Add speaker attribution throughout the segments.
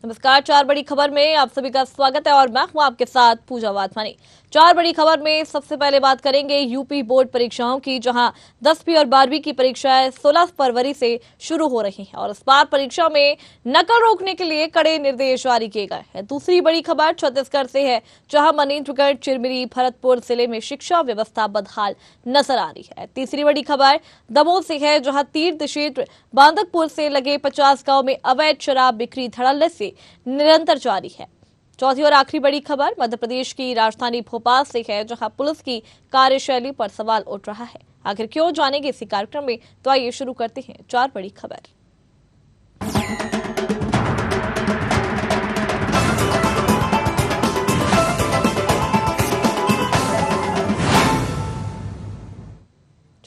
Speaker 1: नमस्कार। चार बड़ी खबर में आप सभी का स्वागत है और मैं हूं आपके साथ पूजा वाधवानी। चार बड़ी खबर में सबसे पहले बात करेंगे यूपी बोर्ड परीक्षाओं की, जहां 10वीं और 12वीं की परीक्षाएं 16 फरवरी से शुरू हो रही हैं और इस बार परीक्षा में नकल रोकने के लिए कड़े निर्देश जारी किए गए हैं। दूसरी बड़ी खबर छत्तीसगढ़ से है, जहां मनेन्द्रगढ़, चिरमिरी, भरतपुर जिले में शिक्षा व्यवस्था बदहाल नजर आ रही है। तीसरी बड़ी खबर दमोह से है, जहां तीर्थ क्षेत्र बांदकपुर से लगे 50 गांव में अवैध शराब बिक्री धड़ल्ले से निरंतर जारी है। चौथी और आखिरी बड़ी खबर मध्य प्रदेश की राजधानी भोपाल से है, जहां पुलिस की कार्यशैली पर सवाल उठ रहा है। आखिर क्यों, जानेंगे इसी कार्यक्रम में। तो आइए शुरू करते हैं चार बड़ी खबर।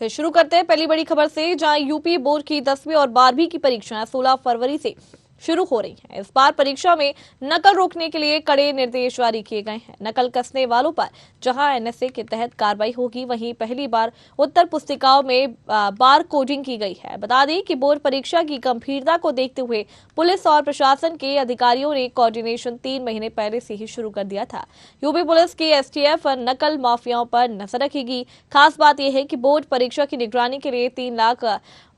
Speaker 1: शुरू करते हैं पहली बड़ी खबर से, जहां यूपी बोर्ड की 10वीं और 12वीं की परीक्षाएं 16 फरवरी से शुरू हो रही हैं। इस बार परीक्षा में नकल रोकने के लिए कड़े निर्देश जारी किए गए हैं। नकल कसने वालों पर जहां एनएसए के तहत कार्रवाई होगी, वहीं पहली बार उत्तर पुस्तिकाओं में बार कोडिंग की गई है। बता दें कि बोर्ड परीक्षा की गंभीरता को देखते हुए पुलिस और प्रशासन के अधिकारियों ने कोऑर्डिनेशन 3 महीने पहले से ही शुरू कर दिया था। यूपी पुलिस की एसटीएफ नकल माफियाओं पर नजर रखेगी। खास बात यह है कि बोर्ड परीक्षा की निगरानी के लिए 3 लाख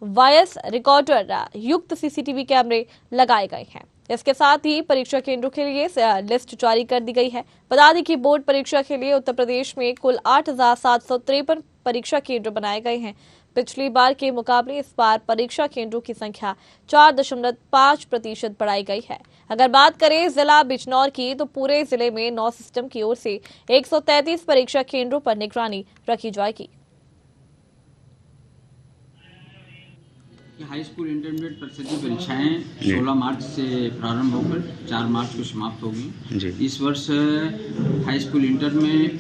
Speaker 1: वॉयस रिकॉर्डर युक्त सीसीटीवी कैमरे लगाए गए हैं। इसके साथ ही परीक्षा केंद्रों के लिए लिस्ट जारी कर दी गई है। बता दें कि बोर्ड परीक्षा के लिए उत्तर प्रदेश में कुल 8,753 परीक्षा केंद्र बनाए गए हैं। पिछली बार के मुकाबले इस बार परीक्षा केंद्रों की संख्या 4.5% बढ़ाई गई है। अगर बात करें जिला बिजनौर की, तो पूरे जिले में 9 सिस्टम की ओर से 133 परीक्षा केंद्रों पर निगरानी रखी जाएगी।
Speaker 2: हाई स्कूल इंटरमीडिएट परिषदीय परीक्षाएं 16 मार्च से प्रारंभ होकर 4 मार्च को समाप्त होगी। इस वर्ष हाई स्कूल इंटर में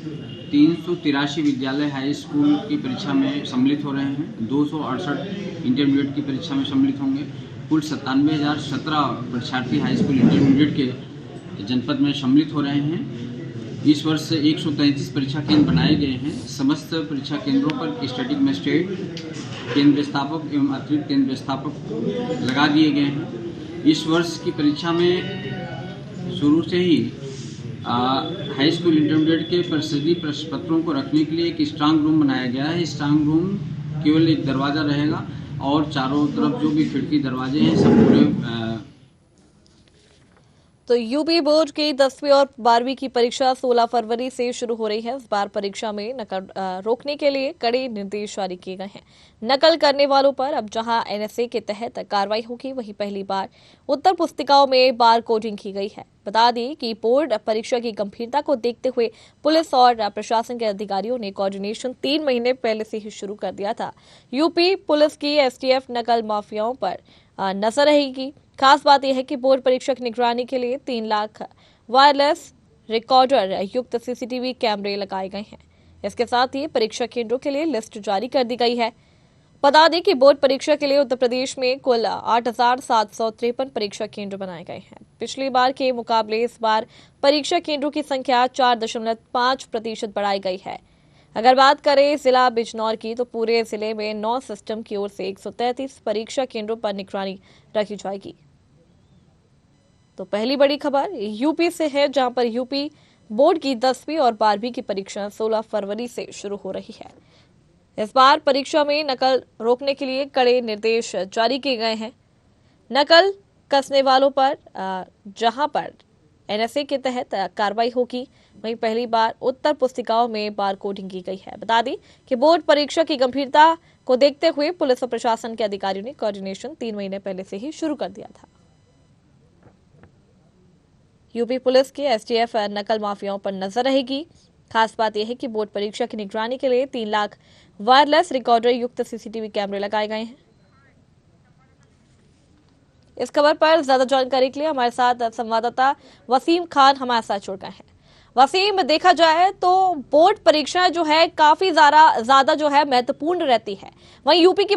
Speaker 2: 383 विद्यालय हाई स्कूल की परीक्षा में सम्मिलित हो रहे हैं। 268 इंटरमीडिएट की परीक्षा में सम्मिलित होंगे। कुल 97,017 परीक्षार्थी हाई स्कूल इंटरमीडिएट के जनपद में सम्मिलित हो रहे हैं। इस वर्ष 133 परीक्षा केंद्र बनाए गए हैं। समस्त परीक्षा केंद्रों पर स्टैटिक मजिस्ट्रेट, केंद्र व्यवस्थापक एवं अतिरिक्त केंद्र व्यवस्थापक लगा दिए गए हैं। इस वर्ष की परीक्षा में शुरू से ही हाई स्कूल इंटरमीडिएट के परिषदीय प्रश्न पत्रों को रखने के लिए एक स्ट्रांग रूम बनाया गया है। स्ट्रांग रूम केवल एक दरवाज़ा रहेगा और चारों तरफ जो भी खिड़की दरवाजे हैं सब पूरे।
Speaker 1: तो यूपी बोर्ड की 10वीं और 12वीं की परीक्षा 16 फरवरी से शुरू हो रही है। इस बार परीक्षा में नकल रोकने के लिए कड़े निर्देश जारी किए गए हैं। नकल करने वालों पर अब जहां एनएसए के तहत कार्रवाई होगी, वहीं पहली बार उत्तर पुस्तिकाओं में बार कोडिंग की गई है। बता दें कि बोर्ड परीक्षा की गंभीरता को देखते हुए पुलिस और प्रशासन के अधिकारियों ने कोऑर्डिनेशन 3 महीने पहले से ही शुरू कर दिया था। यूपी पुलिस की एसटीएफ नकल माफियाओं पर नजर रहेगी। खास बात यह है कि बोर्ड परीक्षा की निगरानी के लिए 3 लाख वायरलेस रिकॉर्डर युक्त सीसीटीवी कैमरे लगाए गए हैं। इसके साथ ही परीक्षा केंद्रों के लिए लिस्ट जारी कर दी गई है। बता दें कि बोर्ड परीक्षा के लिए उत्तर प्रदेश में कुल 8,753 परीक्षा केंद्र बनाए गए हैं। पिछली बार के मुकाबले इस बार परीक्षा केंद्रों की संख्या 4.5% बढ़ाई गई है। अगर बात करें जिला बिजनौर की, तो पूरे जिले में 9 सिस्टम की ओर से 133 परीक्षा केंद्रों पर निगरानी रखी जाएगी। तो पहली बड़ी खबर यूपी से है, जहां पर यूपी बोर्ड की 10वीं और 12वीं की परीक्षा 16 फरवरी से शुरू हो रही है। इस बार परीक्षा में नकल रोकने के लिए कड़े निर्देश जारी किए गए हैं। नकल कसने वालों पर जहां पर एनएसए के तहत कार्रवाई होगी, वहीं पहली बार उत्तर पुस्तिकाओं में बार कोडिंग की गई है। बता दें कि बोर्ड परीक्षा की गंभीरता को देखते हुए पुलिस और प्रशासन के अधिकारियों ने कोऑर्डिनेशन 3 महीने पहले से ही शुरू कर दिया था। यूपी पुलिस की एसटीएफ नकल माफियाओं पर नजर रहेगी। खास बात यह है कि बोर्ड परीक्षा की निगरानी के लिए 3 लाख वायरलेस रिकॉर्डर युक्त सीसीटीवी कैमरे लगाए गए हैं। इस खबर पर ज्यादा जानकारी के लिए हमारे साथ संवाददाता वसीम खान हमारे साथ जुड़ गए हैं। वसीम, देखा जाए तो बोर्ड परीक्षा जो है काफी ज्यादा जो है महत्वपूर्ण रहती है। वहीं यूपी की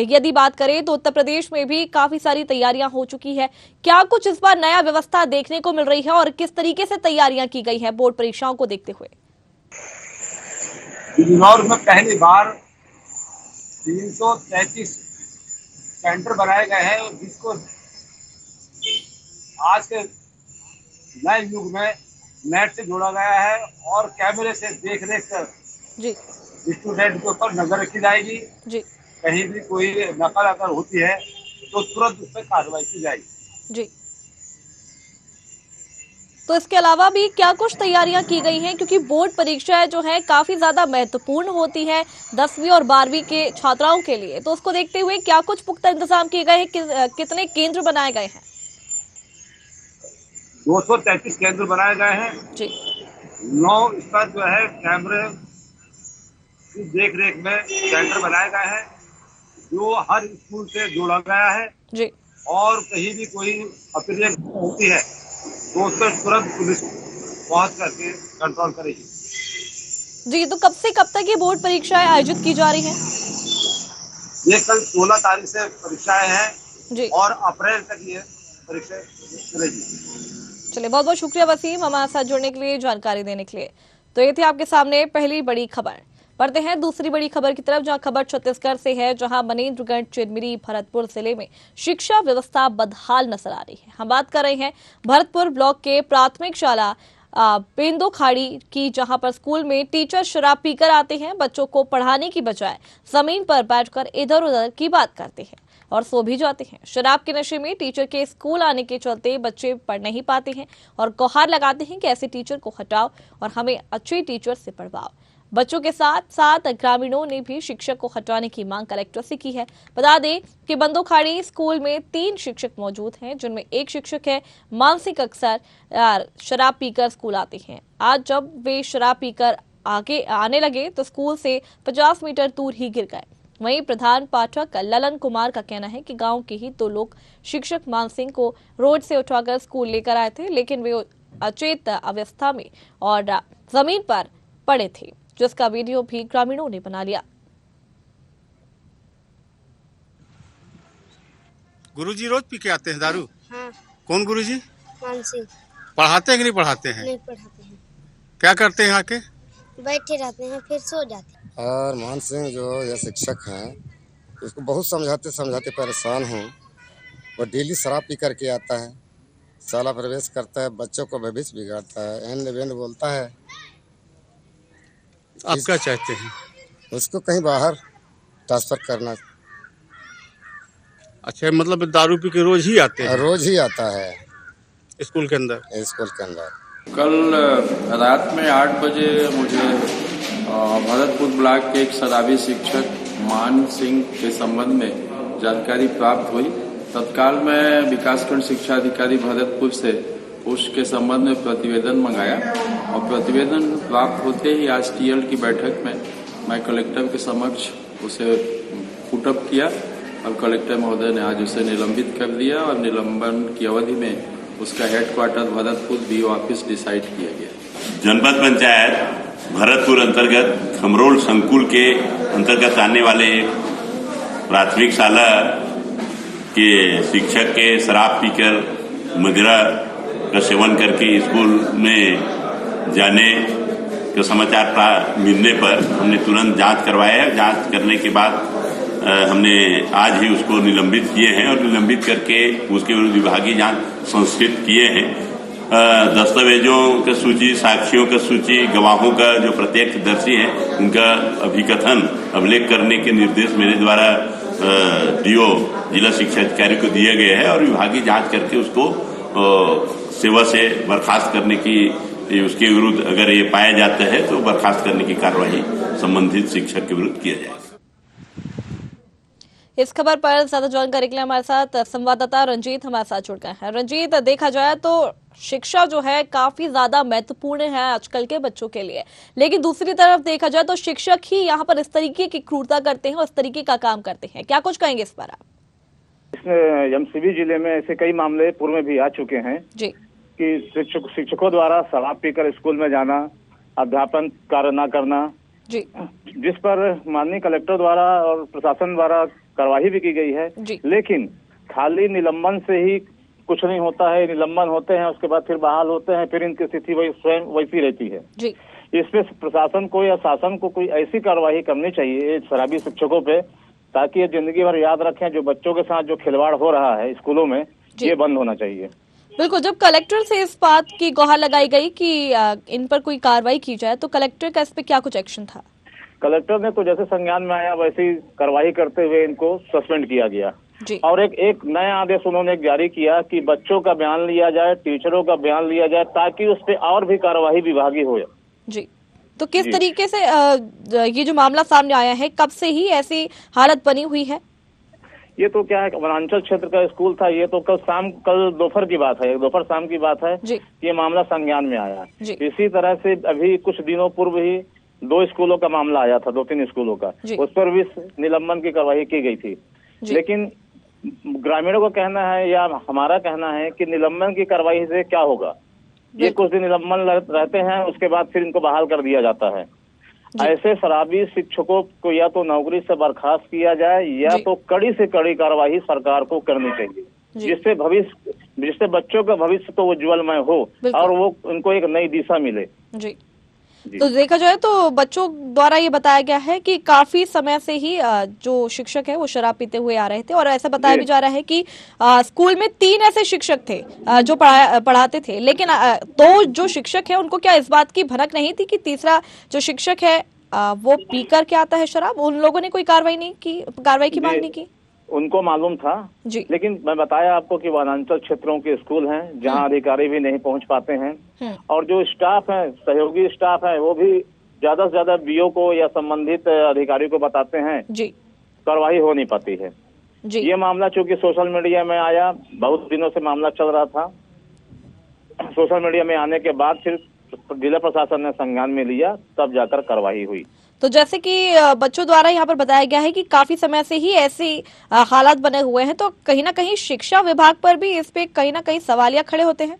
Speaker 1: यदि बात करें तो उत्तर प्रदेश में भी काफी सारी तैयारियां हो चुकी है। क्या कुछ इस बार नया व्यवस्था देखने को मिल रही है और किस तरीके से तैयारियां की गई है बोर्ड परीक्षाओं को देखते हुए?
Speaker 3: बिजनौर में पहली बार 333 सेंटर बनाए गए हैं, जिसको आज के नए युग में नेट से जोड़ा गया है और कैमरे से देख रेख कर
Speaker 1: जी
Speaker 3: स्टूडेंट के ऊपर नजर रखी जाएगी।
Speaker 1: जी
Speaker 3: कहीं भी कोई नकल अगर होती है तो तुरंत उस पर कार्रवाई की जाएगी।
Speaker 1: जी। तो इसके अलावा भी क्या कुछ तैयारियां की गई हैं, क्योंकि बोर्ड परीक्षाएं जो है काफी ज्यादा महत्वपूर्ण होती है 10वीं और 12वीं के छात्राओं के लिए, तो उसको देखते हुए क्या कुछ पुख्ता इंतजाम किए गए हैं, कितने केंद्र बनाए गए हैं?
Speaker 3: 233 केंद्र बनाए गए हैं
Speaker 1: जी
Speaker 3: 9 इस पर जो है कैमरे की देख रेख में सेंटर बनाए गए हैं जो हर स्कूल से जोड़ा गया है
Speaker 1: जी
Speaker 3: और कहीं भी कोई अप्रिय होती है तो उस पर तुरंत पुलिस पहुंच करके कंट्रोल करेगी।
Speaker 1: जी। तो कब से कब तक ये बोर्ड परीक्षाएं आयोजित की जा रही हैं?
Speaker 3: ये कल 16 तारीख से परीक्षाएं हैं
Speaker 1: जी
Speaker 3: और अप्रैल तक ये परीक्षा चलेगी।
Speaker 1: चलिए, बहुत बहुत शुक्रिया वसीम हमारे साथ जुड़ने के लिए, जानकारी देने के लिए। तो ये थी आपके सामने पहली बड़ी खबर। बढ़ते हैं दूसरी बड़ी खबर की तरफ, जहां खबर छत्तीसगढ़ से है, जहां मनेन्द्रगढ़, चिरमिरी, भरतपुर जिले में शिक्षा व्यवस्था बदहाल नजर आ रही है। हम बात कर रहे हैं भरतपुर ब्लॉक के प्राथमिक शाला पेंदो खाड़ी की, जहां पर स्कूल में टीचर शराब पीकर आते हैं, बच्चों को पढ़ाने की बजाय जमीन पर बैठकर इधर उधर की बात करते हैं और सो भी जाते हैं। शराब के नशे में टीचर के स्कूल आने के चलते बच्चे पढ़ नहीं पाते हैं और गुहार लगाते हैं कि ऐसे टीचर को हटाओ और हमें अच्छे टीचर से पढ़वाओ। बच्चों के साथ साथ ग्रामीणों ने भी शिक्षक को हटाने की मांग कलेक्टर से की है। बता दें कि बंदोखाड़ी स्कूल में 3 शिक्षक मौजूद हैं, जिनमें एक शिक्षक है मानसिक, अक्सर शराब पीकर स्कूल आते हैं। आज जब वे शराब पीकर आगे आने लगे तो स्कूल से 50 मीटर दूर ही गिर गए। वहीं प्रधान पाठक ललन कुमार का कहना है कि गांव के ही 2 लोग शिक्षक मान सिंह को रोड से उठाकर स्कूल लेकर आए थे, लेकिन वे अचेत अवस्था में और जमीन पर पड़े थे, जिसका वीडियो भी ग्रामीणों ने बना लिया।
Speaker 4: गुरुजी रोज पी के आते हैं दारू?
Speaker 5: हाँ।
Speaker 4: कौन गुरुजी?
Speaker 5: मान सिंह।
Speaker 4: पढ़ाते हैं कि नहीं पढ़ाते हैं?
Speaker 5: नहीं पढ़ाते हैं।
Speaker 4: क्या करते हैं यहाँ के?
Speaker 5: बैठे रहते हैं फिर सो जाते हैं।
Speaker 6: और मान सिंह जो ये शिक्षक हैं उसको बहुत समझाते समझाते परेशान हूँ। वो डेली शराब पी करके आता है, शाला प्रवेश करता है, बच्चों को भविष्य बिगाड़ता है, एंड वेंड बोलता है।
Speaker 4: आप क्या चाहते हैं?
Speaker 6: उसको कहीं बाहर ट्रांसफर करना।
Speaker 4: अच्छा, मतलब दारू पी के रोज ही आते हैं?
Speaker 6: रोज ही आता है
Speaker 4: स्कूल के अंदर?
Speaker 6: स्कूल के अंदर।
Speaker 7: कल रात में 8 बजे मुझे भरतपुर ब्लॉक के एक शराबी शिक्षक मान सिंह के संबंध में जानकारी प्राप्त हुई। तत्काल मैं विकासखंड शिक्षा अधिकारी भरतपुर से उसके संबंध में प्रतिवेदन मंगाया और प्रतिवेदन प्राप्त होते ही आज टीएल की बैठक में मैं कलेक्टर के समक्ष उसे पुटअप किया और कलेक्टर महोदय ने आज उसे निलंबित कर दिया और निलंबन की अवधि में उसका headquarter Bharatpur BO office decide किया गया।
Speaker 8: जनपद पंचायत भरतपुर अंतर्गत खमरोल संकुल के अंतर्गत आने वाले प्राथमिक शाला के शिक्षक के शराब पीकर मदिरा का सेवन करके स्कूल में जाने का समाचार मिलने पर हमने तुरंत जांच करवाया है। जांच करने के बाद हमने आज ही उसको निलंबित किए हैं और निलंबित करके उसके विरुद्ध विभागीय जांच संस्कृत किए हैं। दस्तावेजों का सूची, साक्षियों का सूची, गवाहों का जो प्रत्यक्षदर्शी है उनका अभिकथन अभिलेख करने के निर्देश मेरे द्वारा डीओ जिला शिक्षा अधिकारी को दिए गए हैं और विभागीय जांच करके उसको सेवा से बर्खास्त करने की, उसके विरुद्ध अगर ये पाया जाता है तो बर्खास्त करने की कार्यवाही संबंधित शिक्षक के विरुद्ध किया जाएगा।
Speaker 1: इस खबर पर ज्यादा जानकारी के लिए हमारे साथ संवाददाता रंजीत हमारे साथ जुड़ गए हैं। रंजीत, देखा जाए तो शिक्षा जो है काफी ज्यादा महत्वपूर्ण है आजकल के बच्चों के लिए, लेकिन दूसरी तरफ देखा जाए तो शिक्षक ही यहाँ पर इस तरीके की क्रूरता करते हैं और इस तरीके का काम करते हैं। क्या कुछ कहेंगे इस पर आप?
Speaker 9: इसमें एमसीबी जिले में ऐसे कई मामले पूर्व में भी आ चुके हैं
Speaker 1: जी
Speaker 9: कि शिक्षकों द्वारा शराब पीकर स्कूल में जाना, अध्यापन कार्य न करना,
Speaker 1: जी,
Speaker 9: जिस पर माननीय कलेक्टर द्वारा और प्रशासन द्वारा कार्यवाही भी की गई है। लेकिन खाली निलंबन से ही कुछ नहीं होता है। निलंबन होते हैं, उसके बाद फिर बहाल होते हैं, फिर इनकी स्थिति वही स्वयं वैसी रहती है।
Speaker 1: जी।
Speaker 9: इस पे प्रशासन को या शासन को कोई ऐसी कार्यवाही करनी चाहिए शराबी शिक्षकों पे, ताकि ये जिंदगी भर याद रखें जो बच्चों के साथ जो खिलवाड़ हो रहा है स्कूलों में, ये बंद होना चाहिए।
Speaker 1: बिल्कुल, जब कलेक्टर से इस बात की गुहार लगाई गई कि इन पर कोई कार्रवाई की जाए, तो कलेक्टर का इस पे क्या कुछ एक्शन था?
Speaker 9: कलेक्टर ने तो जैसे संज्ञान में आया वैसे ही कार्रवाई करते हुए इनको सस्पेंड किया गया
Speaker 1: जी।
Speaker 9: और एक नया आदेश उन्होंने जारी किया कि बच्चों का बयान लिया जाए, टीचरों का बयान लिया जाए, ताकि उस पर और भी कार्रवाई विभागीय हो
Speaker 1: जी। तो किस तरीके से ये जो मामला सामने आया है, कब से ही ऐसी हालत बनी हुई है?
Speaker 9: ये तो क्या है, वनांचल क्षेत्र का स्कूल था। ये तो कल दोपहर की बात है, दोपहर शाम की बात है ये मामला संज्ञान में आया। इसी तरह से अभी कुछ दिनों पूर्व ही 2 स्कूलों का मामला आया था, 2-3 स्कूलों का, उस पर भी निलंबन की कार्रवाई की गई थी। लेकिन ग्रामीणों का कहना है या हमारा कहना है कि निलंबन की कार्रवाई से क्या होगा, ये कुछ दिन निलंबन रहते हैं, उसके बाद फिर इनको बहाल कर दिया जाता है। ऐसे शराबी शिक्षकों को या तो नौकरी से बर्खास्त किया जाए या तो कड़ी से कड़ी कार्रवाई सरकार को करनी चाहिए, जिससे बच्चों का भविष्य तो उज्ज्वलमय हो और वो उनको एक नई दिशा मिले।
Speaker 1: जी। तो देखा जाए तो बच्चों द्वारा ये बताया गया है कि काफी समय से ही जो शिक्षक है वो शराब पीते हुए आ रहे थे और ऐसा बताया भी जा रहा है कि स्कूल में 3 ऐसे शिक्षक थे जो पढ़ाते थे, लेकिन 2 जो शिक्षक है उनको क्या इस बात की भनक नहीं थी कि तीसरा जो शिक्षक है वो पी कर के आता है शराब? उन लोगों ने कोई कार्रवाई की मांग नहीं की?
Speaker 9: उनको मालूम था जी। लेकिन मैं बताया आपको कि वनांचल क्षेत्रों के स्कूल हैं जहां अधिकारी भी नहीं पहुंच पाते हैं और जो स्टाफ है, सहयोगी स्टाफ है, वो भी ज्यादा से ज्यादा बीओ को या संबंधित अधिकारी को बताते हैं जी, कार्रवाई हो नहीं पाती है जी। ये मामला चूंकि सोशल मीडिया में आया, बहुत दिनों से मामला चल रहा था, सोशल मीडिया में आने के बाद फिर जिला प्रशासन ने संज्ञान में लिया, तब जाकर कार्रवाई हुई।
Speaker 1: तो जैसे कि बच्चों द्वारा यहाँ पर बताया गया है कि काफी समय से ही ऐसी हालात बने हुए हैं, तो कहीं ना कहीं शिक्षा विभाग पर भी इस पे कहीं ना कहीं सवालिया खड़े होते हैं।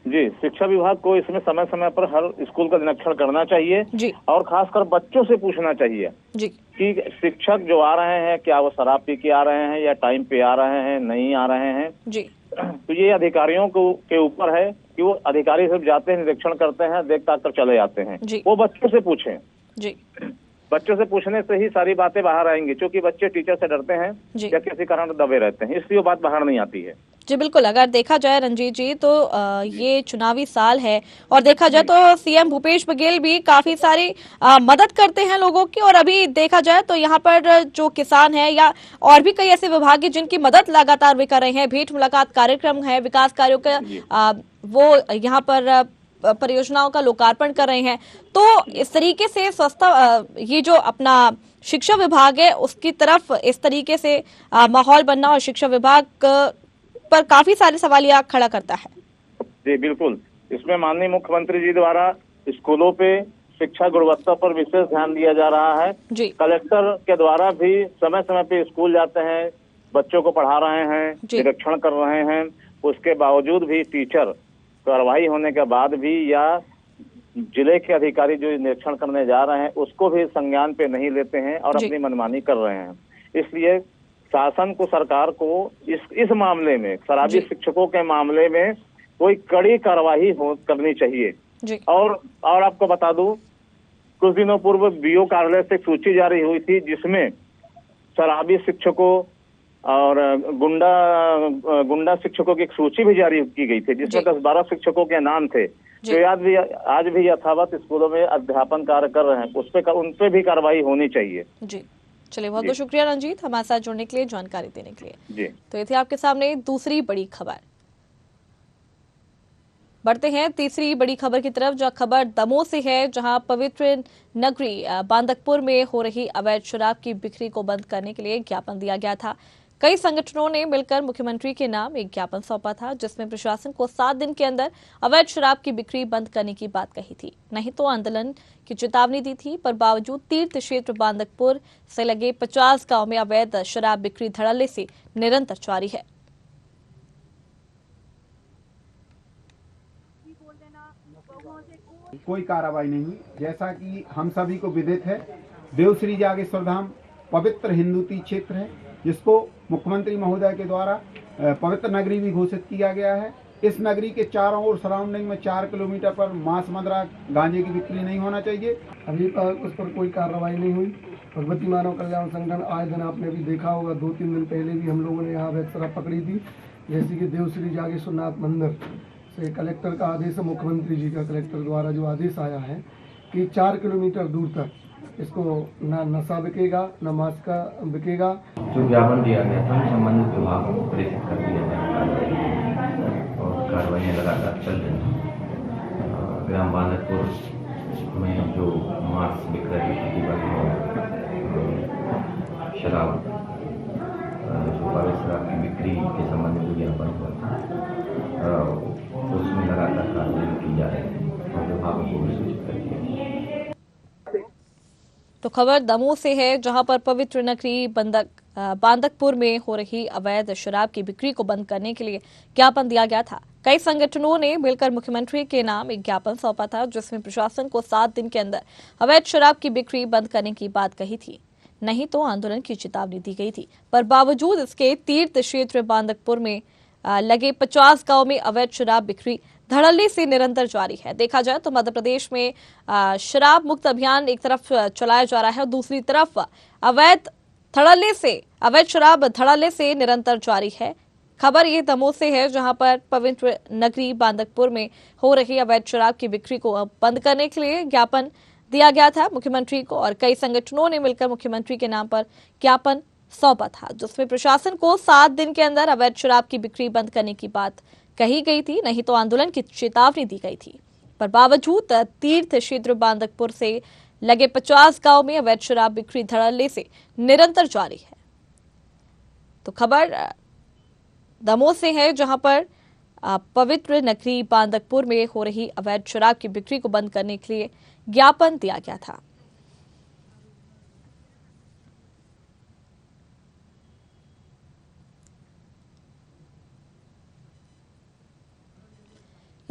Speaker 1: जी, शिक्षा विभाग को इसमें समय समय पर हर स्कूल का निरीक्षण करना चाहिए जी। और खासकर बच्चों से पूछना चाहिए जी कि शिक्षक जो आ रहे हैं क्या वो शराब पी के आ रहे हैं या टाइम पे आ रहे हैं, नहीं आ रहे हैं जी। तो ये अधिकारियों के ऊपर है कि वो अधिकारी सिर्फ जाते हैं, निरीक्षण करते हैं, देख ताक कर चले जाते हैं। वो बच्चों से पूछें जी। बच्चों से पूछने से ही सारी बातें बाहर आएंगी, क्योंकि बच्चे टीचर से डरते हैं या किसी कारण दबे रहते हैं, इसलिए वो बात बाहर नहीं आती है जी। बिल्कुल, अगर देखा जाए रंजीत जी तो ये चुनावी साल है और देखा जाए तो सीएम भूपेश बघेल भी काफी सारी मदद करते हैं लोगों की, और अभी देखा जाए तो यहाँ पर जो किसान है या और भी कई ऐसे विभाग है जिनकी मदद लगातार वे कर रहे हैं। भेंट मुलाकात कार्यक्रम है, विकास कार्यों का वो यहाँ पर परियोजनाओं का लोकार्पण कर रहे हैं। तो इस तरीके से ये जो अपना शिक्षा विभाग है उसकी तरफ इस तरीके से माहौल बनना और शिक्षा विभाग पर काफी सारे सवालिया खड़ा करता है जी। बिल्कुल, इसमें माननीय मुख्यमंत्री जी द्वारा स्कूलों पे शिक्षा गुणवत्ता पर विशेष ध्यान दिया जा रहा है जी। कलेक्टर के द्वारा भी समय समय पे स्कूल जाते हैं, बच्चों को पढ़ा रहे हैं, निरीक्षण कर रहे हैं। उसके बावजूद भी टीचर कार्रवाई होने के बाद भी या जिले के अधिकारी जो निरीक्षण करने जा रहे हैं उसको भी संज्ञान पे नहीं लेते हैं और अपनी मनमानी कर रहे हैं। इसलिए शासन को, सरकार को इस मामले में, शराबी शिक्षकों के मामले में कोई कड़ी कार्रवाई करनी चाहिए जी। और आपको बता दूं, कुछ दिनों पूर्व बीओ कार्यालय से सूची जारी हुई थी जिसमें शराबी शिक्षकों और गुंडा शिक्षकों की एक सूची भी जारी की गई थी जिसमें 10-12 शिक्षकों के नाम थे जो आज भी यथावत स्कूलों में अध्यापन कार्य कर रहे हैं। उन पे भी कार्रवाई होनी चाहिए जी। चलिए, बहुत बहुत शुक्रिया रंजीत, हमारे साथ जुड़ने के लिए, जानकारी देने के लिए जी। तो ये थी आपके सामने दूसरी बड़ी खबर। बढ़ते हैं तीसरी बड़ी खबर की तरफ, जो खबर दमोह से है, जहां पवित्र नगरी बांदकपुर में हो रही अवैध शराब की बिक्री को बंद करने के लिए ज्ञापन दिया गया था। कई संगठनों ने मिलकर मुख्यमंत्री के नाम एक ज्ञापन सौंपा था जिसमें प्रशासन को 7 दिन के अंदर अवैध शराब की बिक्री बंद करने की बात कही थी, नहीं तो आंदोलन की चेतावनी दी थी। पर बावजूद तीर्थ क्षेत्र बांदकपुर से लगे 50 गांव में अवैध शराब बिक्री धड़ल्ले से निरंतर जारी है।
Speaker 10: कोई कार्रवाई नहीं, जैसा कि हम सभी को विदित है, देवश्री जागेश्वर धाम पवित्र हिंदू तीर्थ क्षेत्र है जिसको मुख्यमंत्री महोदय के द्वारा पवित्र नगरी भी घोषित किया गया है। इस नगरी के चारों ओर सराउंडिंग में 4 किलोमीटर पर मांस मदिरा गांजे की बिक्री नहीं होना चाहिए।
Speaker 11: अभी उस पर कोई कार्रवाई नहीं हुई। भगवती मानव कल्याण संगठन आए दिन आपने भी देखा होगा, 2-3 दिन पहले भी हम लोगों ने यहाँ अवैध शराब पकड़ी थी। जैसे कि देवश्री जागेश्वरनाथ मंदिर से कलेक्टर का आदेश है, मुख्यमंत्री जी का कलेक्टर द्वारा जो आदेश आया है कि 4 किलोमीटर दूर तक इसको न नशा बिकेगा न मांस का बिकेगा।
Speaker 12: जो ज्ञापन दिया गया था संबंधित विभागों को प्रेषित कर दिया जाए और कार्रवाइयाँ लगातार चल रही हैं। ग्राम बांदकपुर में जो मांस विक्रय की प्रतिबंध शराब शराब की बिक्री के संबंध में ज्ञापन हुआ था, उसमें लगातार कार्रवाई की जा रही है और विभागों को भी सूचित कर दिया।
Speaker 1: तो खबर दमोह से है, जहां पर पवित्र नगरी बांदकपुर में हो रही अवैध शराब की बिक्री को बंद करने के लिए ज्ञापन दिया गया था। कई संगठनों ने मिलकर मुख्यमंत्री के नाम एक ज्ञापन सौंपा था, जिसमें प्रशासन को 7 दिन के अंदर अवैध शराब की बिक्री बंद करने की बात कही थी, नहीं तो आंदोलन की चेतावनी दी गई थी। पर बावजूद इसके तीर्थ क्षेत्र बांदकपुर में लगे 50 गांव में अवैध शराब बिक्री धड़ल्ले से निरंतर जारी है। देखा जाए तो मध्य प्रदेश में शराब मुक्त अभियान एक तरफ चलाया जा रहा है और दूसरी तरफ अवैध शराब धड़ल्ले से निरंतर जारी है। खबर ये दमोह से है, जहां पर पवित्र नगरी बांदकपुर में हो रही अवैध शराब की बिक्री को बंद करने के लिए ज्ञापन दिया गया था मुख्यमंत्री को, और कई संगठनों ने मिलकर मुख्यमंत्री के नाम पर ज्ञापन सौंपा था, जिसमें प्रशासन को 7 दिन के अंदर अवैध शराब की बिक्री बंद करने की बात कही गई थी, नहीं तो आंदोलन की चेतावनी दी गई थी। पर बावजूद तीर्थ क्षेत्र बांदकपुर से लगे 50 गांव में अवैध शराब बिक्री धड़ल्ले से निरंतर जारी है। तो खबर दमोह से है, जहां पर पवित्र नगरी बांदकपुर में हो रही अवैध शराब की बिक्री को बंद करने के लिए ज्ञापन दिया गया था।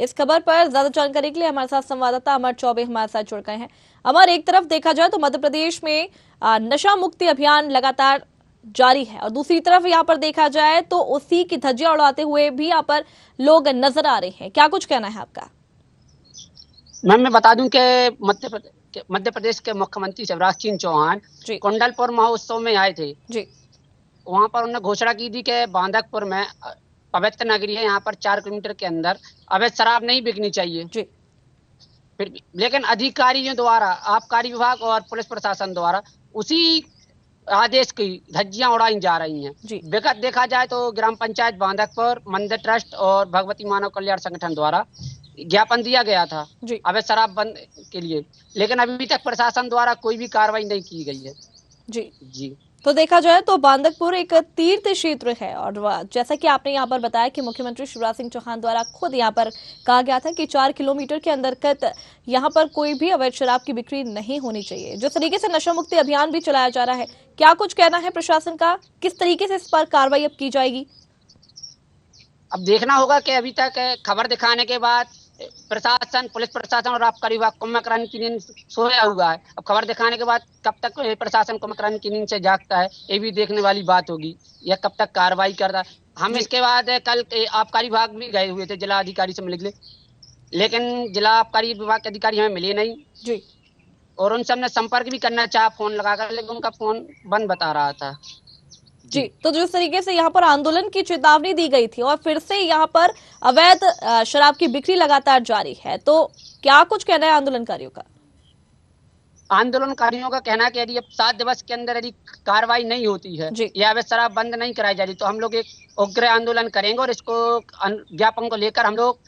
Speaker 1: इस खबर पर ज्यादा जानकारी के लिए हमारे साथ संवाददाता अमर चौबे हमारे साथ जुड़ गए हैं। अमर, एक तरफ देखा जाए तो मध्य प्रदेश में नशा मुक्ति अभियान लगातार जारी है और दूसरी तरफ यहाँ पर देखा जाए तो उसी की धज्जियां उड़ाते हुए भी यहाँ पर लोग नजर आ रहे हैं। क्या कुछ कहना है आपका?
Speaker 13: मैम, मैं बता दूं कि मध्य प्रदेश के मुख्यमंत्री शिवराज सिंह चौहान कुंडलपुर महोत्सव में आए थे जी। वहां पर उन्होंने घोषणा की थी कि बांदकपुर में पवित्र नगरी है, यहाँ पर 4 किलोमीटर के अंदर अवैध शराब नहीं बिकनी चाहिए जी। फिर लेकिन अधिकारियों द्वारा, आबकारी विभाग और पुलिस प्रशासन द्वारा उसी आदेश की धज्जियां उड़ाई जा रही हैं जी। विगत देखा जाए तो ग्राम पंचायत बांदकपुर, मंदिर ट्रस्ट और भगवती मानव कल्याण संगठन द्वारा ज्ञापन दिया गया था अवैध शराब बंद के लिए, लेकिन अभी तक प्रशासन द्वारा कोई भी कार्रवाई नहीं की गई है जी।
Speaker 1: तो देखा जाए तो बांदकपुर एक तीर्थ क्षेत्र है और जैसा कि आपने यहाँ पर बताया कि मुख्यमंत्री शिवराज सिंह चौहान द्वारा खुद यहाँ पर कहा गया था कि 4 किलोमीटर के अंतर्गत यहाँ पर कोई भी अवैध शराब की बिक्री नहीं होनी चाहिए। जिस तरीके से नशा मुक्ति अभियान भी चलाया जा रहा है, क्या कुछ कहना है प्रशासन का, किस तरीके से इस पर कार्रवाई अब की जाएगी?
Speaker 13: अब देखना होगा कि अभी तक खबर दिखाने के बाद प्रशासन, पुलिस प्रशासन और आबकारी विभाग कुंभकर्ण की नींद सोया हुआ है। अब खबर दिखाने के बाद कब तक प्रशासन कुंभकर्ण की नींद से जागता है, ये भी देखने वाली बात होगी, या कब तक कार्रवाई करता है। हम इसके बाद कल आबकारी विभाग भी गए हुए थे जिला अधिकारी से मिलने, लेकिन जिला आबकारी विभाग के अधिकारी हमें मिले नहीं जी, और उनसे हमने संपर्क भी करना चाहा फोन लगाकर, लेकिन उनका फोन बंद बता रहा था
Speaker 1: जी। तो जिस तरीके से यहाँ पर आंदोलन की चेतावनी दी गई थी और फिर से यहाँ पर अवैध शराब की बिक्री लगातार जारी है, तो क्या कुछ कहना है आंदोलनकारियों का?
Speaker 13: आंदोलनकारियों का कहना है कि यदि अब 7 दिवस के अंदर यदि कार्रवाई नहीं होती है या अवैध शराब बंद नहीं कराई जा रही, तो हम लोग एक उग्र आंदोलन करेंगे और इसको ज्ञापन को लेकर हम लोग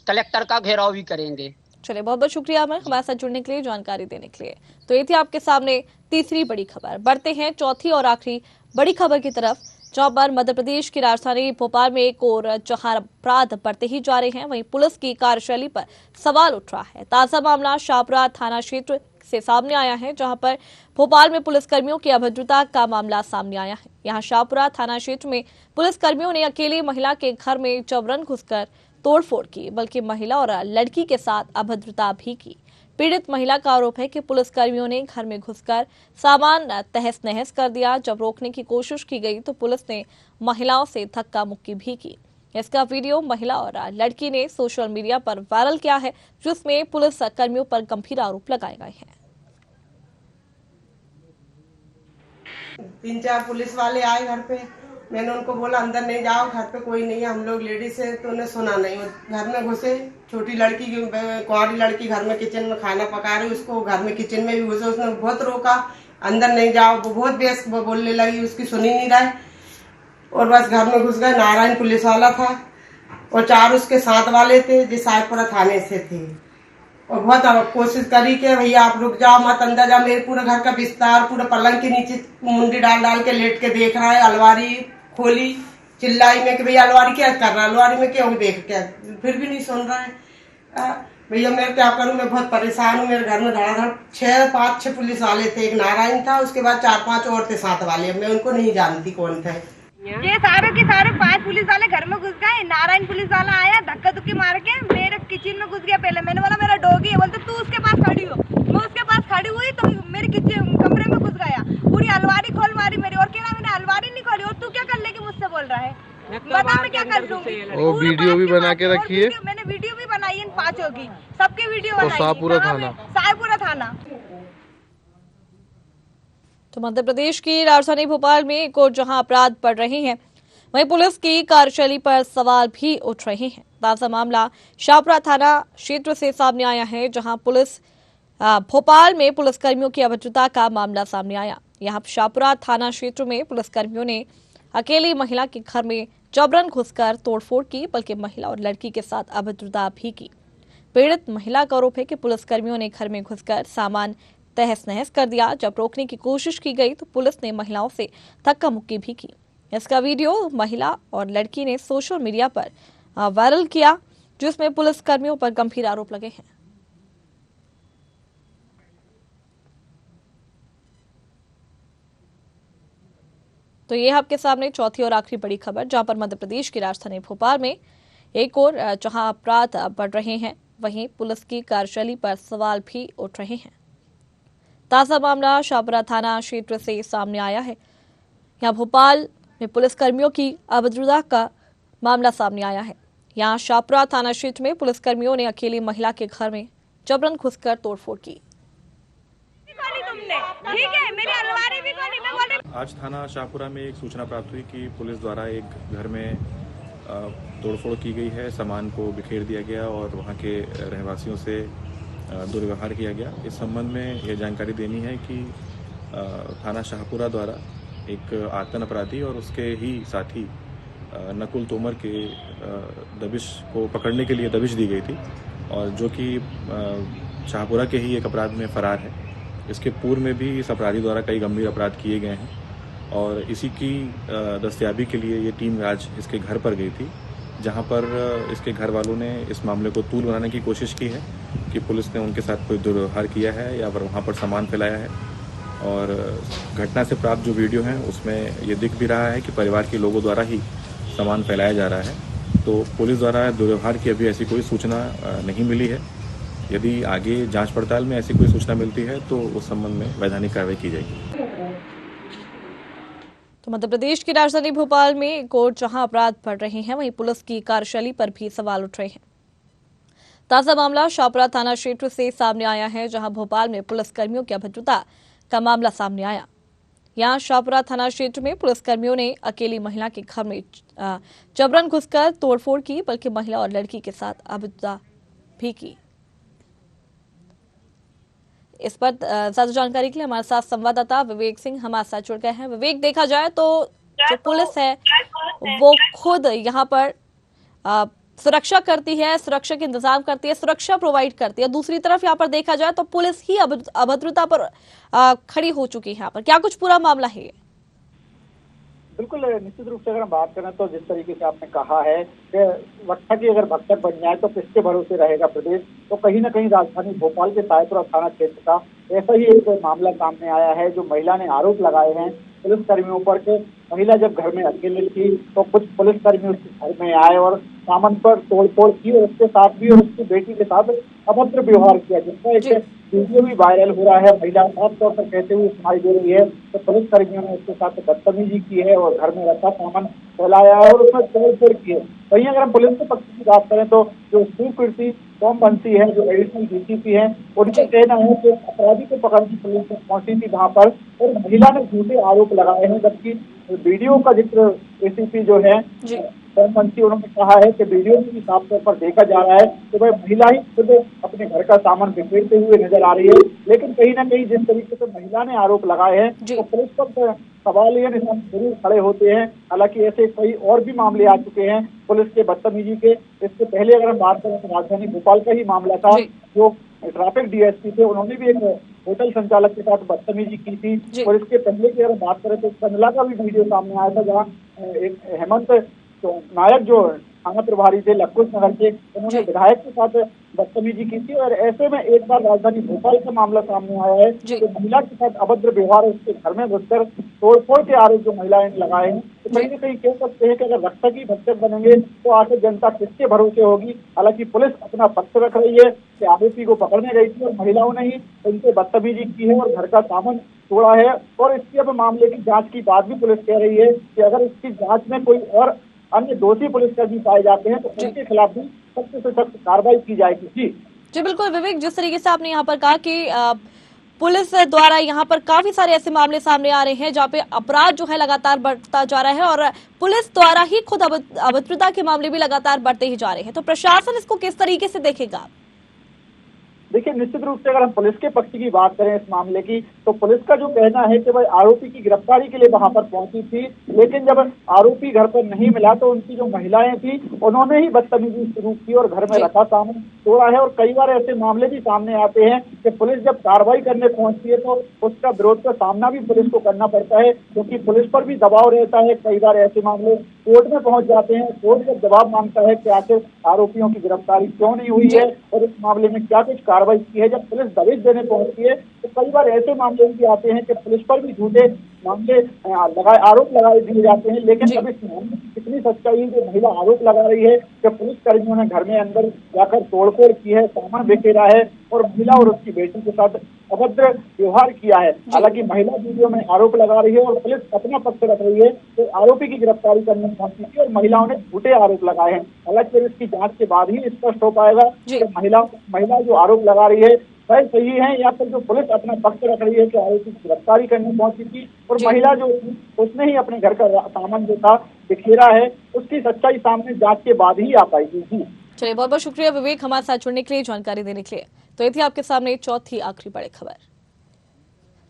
Speaker 13: कलेक्टर का घेराव भी करेंगे।
Speaker 1: चलिए, बहुत बहुत शुक्रिया हमारे साथ जुड़ने के लिए, जानकारी देने के लिए। तो ये थी आपके सामने तीसरी बड़ी खबर। बढ़ते हैं चौथी और आखिरी बड़ी खबर की तरफ, जहां पर मध्य प्रदेश की राजधानी भोपाल में एक और जहां अपराध बढ़ते ही जा रहे हैं, वहीं पुलिस की कार्यशैली पर सवाल उठ रहा है। ताजा मामला शाहपुरा थाना क्षेत्र से सामने आया है, जहां पर भोपाल में पुलिसकर्मियों की अभद्रता का मामला सामने आया है। यहां शाहपुरा थाना क्षेत्र में पुलिसकर्मियों ने अकेली महिला के घर में जबरन घुसकर तोड़फोड़ की, बल्कि महिला और लड़की के साथ अभद्रता भी की। पीड़ित महिला का आरोप है कि पुलिसकर्मियों ने घर में घुसकर सामान तहस नहस कर दिया। जब रोकने की कोशिश की गई तो पुलिस ने महिलाओं से धक्का मुक्की भी की। इसका वीडियो महिला और लड़की ने सोशल मीडिया पर वायरल किया है, जिसमें पुलिस कर्मियों पर गंभीर आरोप लगाए गए हैं।
Speaker 14: 3-4 पुलिस वाले आए घर पे मैंने उनको बोला अंदर नहीं जाओ, घर पे कोई नहीं है, हम लोग लेडीज है, तो उन्हें सुना नहीं। घर में घुसे, छोटी लड़की कुंवारी लड़की घर में किचन में खाना पका रही, उसको घर में किचन में भी घुसे, उसने बहुत रोका अंदर नहीं जाओ, वो बहुत बेस बोलने लगी, उसकी सुनी नहीं रहे और बस घर में घुस गए। नारायण पुलिस वाला था और 4 उसके साथ वाले थे जो साहेबपुरा थाने से थे और बहुत कोशिश करी कि भैया आप रुक जाओ, मत अंदर जाओ। मेरे पूरे घर का बिस्तर पूरे पलंग के नीचे मुंडी डाल डाल के लेट के देख रहा है। अलमारी खोली, चिल्लाई में कि भैया अलमारी क्या कर रहा है, अलमारी में क्यों देख के, फिर भी नहीं सुन रहा है। भैया मैं क्या करूं, मैं बहुत परेशान हूँ। मेरे घर में धड़ाधड़ 5-6 पुलिस वाले थे, एक नारायण था, उसके बाद 4-5 और थे साथ वाले, मैं उनको नहीं जानती कौन थे।
Speaker 15: ये सारे के सारे 5 पुलिस वाले घर में घुस गए। नारायण पुलिस वाला आया, धक्का धुक्की मार के मेरे किचन में घुस गया। पहले मैंने बोला मेरा डॉगी है, बोलते तू उसके पास खड़ी हो। मैं उसके पास खड़ी हुई तो मेरे किचन कमरे में घुस गया, पूरी अलमारी खोल मारी मेरी और कह रहा मैंने अलमारी नहीं खोली और तू क्या कर लेगी मुझसे बोल रहा है, बता मैं क्या कर लूंगी।
Speaker 16: वो वीडियो भी बना के रखी है,
Speaker 15: मैंने वीडियो भी बनाई है इन 5 की, सबकी वीडियो बनाई।
Speaker 16: शाहपुरा
Speaker 15: थाना।
Speaker 1: तो मध्य प्रदेश की राजधानी भोपाल में एक और जहां अपराध बढ़ रहे हैं, वहीं पुलिस की कार्यशैली पर सवाल भी उठ रहे हैं। ताजा मामला शाहपुरा थाना क्षेत्र से सामने आया है, जहां भोपाल में पुलिसकर्मियों की अभद्रता का मामला सामने आया। यहां शाहपुरा थाना क्षेत्र में पुलिसकर्मियों ने अकेली महिला के घर में जबरन घुसकर तोड़फोड़ की, बल्कि महिला और लड़की के साथ अभद्रता भी की। पीड़ित महिला का आरोप है कि पुलिसकर्मियों ने घर में घुसकर सामान तहस नहस कर दिया। जब रोकने की कोशिश की गई तो पुलिस ने महिलाओं से धक्का मुक्की भी की। इसका वीडियो महिला और लड़की ने सोशल मीडिया पर वायरल किया, जिसमें पुलिसकर्मियों पर गंभीर आरोप लगे हैं। तो ये आपके सामने चौथी और आखिरी बड़ी खबर, जहां पर मध्य प्रदेश की राजधानी भोपाल में एक और जहां अपराध बढ़ रहे हैं, वहीं पुलिस की कार्यशैली पर सवाल भी उठ रहे हैं। ताजा मामला शाहपुरा थाना क्षेत्र से सामने आया है। यहां भोपाल में पुलिसकर्मियों की अभद्रता का मामला सामने आया है। यहां शाहपुरा थाना क्षेत्र में पुलिसकर्मियों ने अकेली महिला के घर में जबरन घुसकर तोड़फोड़ की।
Speaker 17: आज थाना शाहपुरा में एक सूचना प्राप्त हुई कि पुलिस द्वारा एक घर में तोड़फोड़ की गई है, सामान को बिखेर दिया गया और वहां के रहवासियों से दुर्व्यवहार किया गया। इस संबंध में यह जानकारी देनी है कि थाना शाहपुरा द्वारा एक आतंक अपराधी और उसके ही साथी नकुल तोमर के दबिश को पकड़ने के लिए दबिश दी गई थी और जो कि शाहपुरा के ही एक अपराध में फरार है। इसके पूर्व में भी इस अपराधी द्वारा कई गंभीर अपराध किए गए हैं और इसी की दस्तयाबी के लिए ये टीम आज इसके घर पर गई थी, जहां पर इसके घर वालों ने इस मामले को तूल बनाने की कोशिश की है कि पुलिस ने उनके साथ कोई दुर्व्यवहार किया है या फिर वहां पर सामान फैलाया है। और घटना से प्राप्त जो वीडियो हैं उसमें ये दिख भी रहा है कि परिवार के लोगों द्वारा ही सामान फैलाया जा रहा है। तो पुलिस द्वारा दुर्व्यवहार की अभी ऐसी कोई सूचना नहीं मिली है। यदि आगे जांच पड़ताल में ऐसी कोई सूचना मिलती है तो उस संबंध में वैधानिक कार्रवाई की जाएगी।
Speaker 1: तो मध्य प्रदेश की राजधानी भोपाल में एक और जहां अपराध बढ़ रहे हैं, वहीं पुलिस की कार्यशैली पर भी सवाल उठ रहे हैं। ताजा मामला शाहपुरा थाना क्षेत्र से सामने आया है, जहां भोपाल में पुलिसकर्मियों की अभद्रता का मामला सामने आया। यहां शाहपुरा थाना क्षेत्र में पुलिसकर्मियों ने अकेली महिला के घर में जबरन घुसकर तोड़फोड़ की, बल्कि महिला और लड़की के साथ अभद्रता भी की। इस पर ज्यादा जानकारी के लिए हमारे साथ संवाददाता विवेक सिंह हमारे साथ जुड़ गए हैं। विवेक, देखा जाए तो जो पुलिस है वो खुद यहाँ पर सुरक्षा करती है, सुरक्षा के इंतजाम करती है, सुरक्षा प्रोवाइड करती है। दूसरी तरफ यहाँ पर देखा जाए तो पुलिस ही अभद्रता पर खड़ी हो चुकी है। यहाँ पर क्या कुछ पूरा मामला है?
Speaker 18: बिल्कुल, निश्चित रूप से अगर हम बात करें तो जिस तरीके से आपने कहा है कि वक्ता की अगर भक्तक बन जाए तो किसके भरोसे रहेगा प्रदेश, तो कहीं ना कहीं राजधानी भोपाल के शाहपुरा थाना क्षेत्र का ऐसा ही एक मामला सामने आया है, जो महिला ने आरोप लगाए हैं पुलिस कर्मियों पर कि महिला जब घर में अकेली थी तो कुछ पुलिसकर्मी उसके घर में आए और सामान पर तोड़फोड़ की और उसके साथ भी और उसकी बेटी के साथ अभद्र व्यवहार किया, जिसका एक वीडियो भी वायरल हो रहा है। महिला साफ तौर पर कहते हुए सुनाई दे रही है तो पुलिसकर्मियों ने उसके साथ बदतमीजी की है और घर में रखा सामान फैलाया है और उसमें तोड़फोड़ की है। वहीं अगर हम पुलिस के पक्ष की बात करें तो जो सुकीर्ति सोमवंशी है, जो एडिशनल डीसीपी है, उनका कहना है कि अपराधी को पकड़ने पुलिस पहुंची थी वहां पर और महिला ने झूठे आरोप लगाए हैं, जबकि वीडियो का जिक्र एसीपी जो है मंत्री उन्होंने कहा है कि वीडियो में भी साफ तौर पर देखा जा रहा है कि भाई महिला ही खुद अपने घर का सामान बिखेरते हुए नजर आ रही है। लेकिन कहीं ना कहीं जिस तरीके से महिला ने आरोप लगाए हैं तो पुलिस पर सवाल ये निशान जरूर खड़े होते हैं। हालांकि ऐसे कई और भी मामले आ चुके हैं पुलिस के बदतमीजी के। इससे पहले अगर हम बात करें तो राजधानी भोपाल का ही मामला था, जो ट्रैफिक डीएसपी थे उन्होंने भी एक होटल संचालक के साथ बदतमीजी की थी। और इसके पहले की अगर बात करें तो कंडला का भी वीडियो सामने आया था, जहाँ एक हेमंत तो नायक जो थाना प्रभारी थे लखकुश नगर के, उन्होंने विधायक के साथ बदतमीजी की थी। और ऐसे में एक बार राजधानी भोपाल का मामला सामने आया है कि महिला के साथ अभद्र व्यवहार उसके घर में घुसकर तोड़फोड़ के आरोप जो महिलाएं लगाए हैं, तो कहीं ना कहीं कह सकते हैं कि अगर रक्षक ही भक्षक बनेंगे तो आखिर जनता किसके भरोसे होगी। हालांकि पुलिस अपना पक्ष रख रही है कि आरोपी को पकड़ने गई थी और महिलाओं ने ही उनसे बदतमीजी की है और घर का सामान तोड़ा है। और इसकी अब मामले की जाँच की बात भी पुलिस कह रही है कि अगर इसकी जाँच में कोई और अन्य दोषी पुलिसकर्मी पाए जाते हैं तो उनके खिलाफ भी सख्त से सख्त कार्रवाई की जाएगी। जी
Speaker 1: बिल्कुल विवेक, जिस तरीके से आपने यहाँ पर कहा कि पुलिस द्वारा यहाँ पर काफी सारे ऐसे मामले सामने आ रहे हैं जहाँ पे अपराध जो है लगातार बढ़ता जा रहा है और पुलिस द्वारा ही खुद अभद्रता के मामले भी लगातार बढ़ते ही जा रहे हैं, तो प्रशासन इसको किस तरीके से देखेगा?
Speaker 18: देखिए, निश्चित रूप से अगर हम पुलिस के पक्ष की बात करें इस मामले की, तो पुलिस का जो कहना है कि भाई आरोपी की गिरफ्तारी के लिए वहां पर पहुंची थी, लेकिन जब आरोपी घर पर नहीं मिला तो उनकी जो महिलाएं थी उन्होंने ही बदतमीजी शुरू की और घर में रखा सामान तोड़ा है। और कई बार ऐसे मामले भी सामने आते हैं कि पुलिस जब कार्रवाई करने पहुंचती है तो उसका विरोध का सामना भी पुलिस को करना पड़ता है, क्योंकि पुलिस पर भी दबाव रहता है। कई बार ऐसे मामले कोर्ट में पहुंच जाते हैं, कोर्ट जब जवाब मांगता है कि आखिर आरोपियों की गिरफ्तारी क्यों नहीं हुई है और इस मामले में क्या कुछ कार्रवाई की है, जब पुलिस दबिश देने पहुंचती है तो कई बार ऐसे मामले भी आते हैं कि पुलिस पर भी झूठे मामले आरोप लगाए दिए जाते हैं। लेकिन अब इस मामले की कितनी सच्चाई जो महिला आरोप लगा रही है कि पुलिस कर्मियों ने घर में अंदर जाकर तोड़फोड़ की है, सामान बिखेरा है और महिला और उसकी बेटी के साथ अभद्र व्यवहार किया है। हालांकि महिला वीडियो में आरोप लगा रही है और पुलिस अपना पक्ष रख रही है तो आरोपी की गिरफ्तारी करने पहुंची थी और महिलाओं ने झूठे आरोप लगाए हैं। हालांकि फिर इसकी जांच के बाद ही स्पष्ट हो पाएगा कि महिला जो आरोप लगा रही है वह सही है या फिर जो पुलिस अपना पक्ष रख रही है कि आरोपी की गिरफ्तारी करने पहुंची थी और महिला जो उसने ही अपने घर का सामान जो था बिखेरा है, उसकी सच्चाई सामने जांच के बाद ही आ पाएगी।
Speaker 1: चलिए, बहुत बहुत शुक्रिया विवेक हमारे साथ जुड़ने के लिए, जानकारी देने के लिए। तो ये थी आपके सामने चौथी आखिरी बड़ी खबर।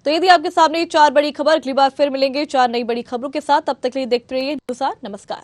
Speaker 1: तो ये थी आपके सामने 4 बड़ी खबर। अगली बार फिर मिलेंगे 4 नई बड़ी खबरों के साथ। तब तक के लिए देखते रहिए न्यूज़ 8। नमस्कार।